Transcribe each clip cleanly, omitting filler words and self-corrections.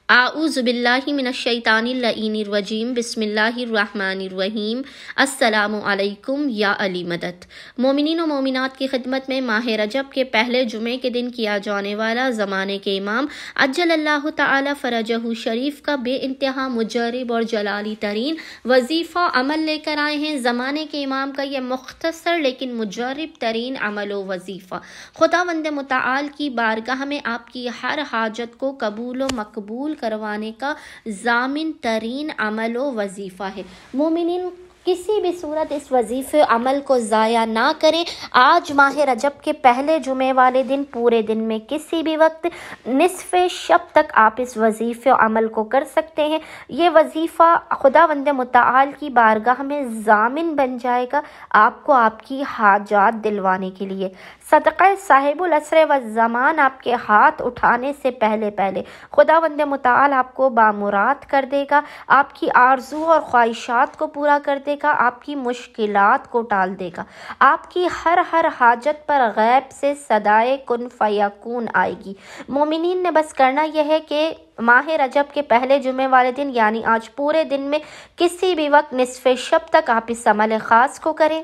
اعوذ باللہ من الشیطان اللعین الرجیم بسم اللہ الرحمن الرحیم السلام علیکم یا علی مدد۔ مومنین و مومنات کی خدمت میں ماہ رجب کے پہلے جمعے کے دن کیا جانے والا زمانے کے امام عجل اللہ تعالی فرجہ شریف کا بے انتہا مجرب اور جلالی ترین وظیفہ عمل لے کر آئے ہیں۔ زمانے کے امام کا یہ مختصر لیکن مجرب ترین عمل و وظیفہ خداوند متعال کی بارگاہ میں آپ کی ہر حاجت کو قبول و مقبول کروانے کا ضامن ترین عمل و وظیفہ ہے۔ مومنین کسی بھی صورت اس وظیفے عمل کو ضائع نہ کریں۔ آج ماہ رجب کے پہلے جمعے والے دن پورے دن میں کسی بھی وقت نصف شب تک آپ اس وظیفے عمل کو کر سکتے ہیں۔ یہ وظیفہ خداوند متعال کی بارگاہ میں ضامن بن جائے گا آپ کو آپ کی حاجات دلوانے کے لیے۔ صدقہ صاحب العصر والزمان آپ کے ہاتھ اٹھانے سے پہلے خداوند متعال آپ کو بامراد کر دے گا، آپ کی آرزو اور خواہشات کو پورا کر دے گا، آپ کی مشکلات کو ٹال دے گا، آپ کی ہر حاجت پر غیب سے صدائے کن فیکون آئے گی۔ مومنین نے بس کرنا یہ ہے کہ ماہ رجب کے پہلے جمعے والے دن یعنی آج پورے دن میں کسی بھی وقت نصف شب تک آپ اس عمل خاص کو کریں۔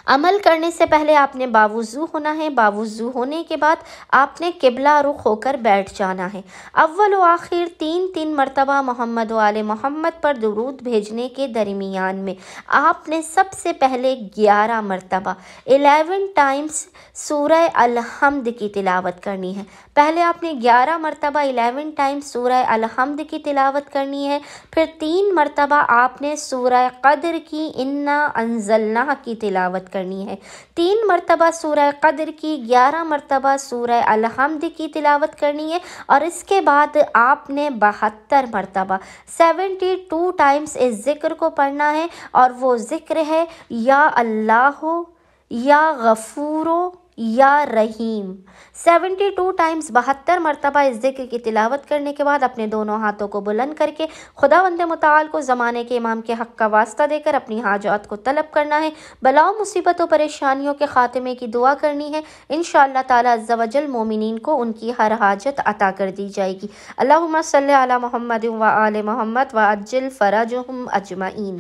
عمل کرنے سے پہلے آپ نے باوضو ہونا ہے۔ باوضو ہونے کے بعد آپ نے قبلہ رخ ہو کر بیٹھ جانا ہے۔ اول و آخر تین مرتبہ محمد و آل محمد پر درود بھیجنے کے درمیان میں آپ نے سب سے پہلے 11 مرتبہ 11 ٹائمز سورہ الحمد کی تلاوت کرنی ہے۔ پہلے آپ نے 11 مرتبہ 11 ٹائمز سورہ الحمد کی تلاوت کرنی ہے، پھر 3 مرتبہ آپ نے سورہ قدر کی انا انزلناہ کی تلاوت کرنی ہے، 3 مرتبہ سورہ قدر کی، 11 مرتبہ سورہ الحمد کی تلاوت کرنی ہے، اور اس کے بعد آپ نے 72 مرتبہ 72 ٹائمز اس ذکر کو پڑھنا ہے، اور وہ ذکر ہے یا اللہ یا غفور یا رحیم۔ 72 ٹائمز 72 مرتبہ اس ذکر کی تلاوت کرنے کے بعد اپنے دونوں ہاتھوں کو بلند کر کے خداوند متعال کو زمانے کے امام کے حق کا واسطہ دے کر اپنی حاجات کو طلب کرنا ہے، بلاؤ مصیبتوں پریشانیوں کے خاتمے کی دعا کرنی ہے۔ انشاءاللہ تعالی عز و جل مومنین کو ان کی ہر حاجت عطا کر دی جائے گی۔ اللہم صلی علی محمد و آل محمد و عجل فرجہم اجمعین۔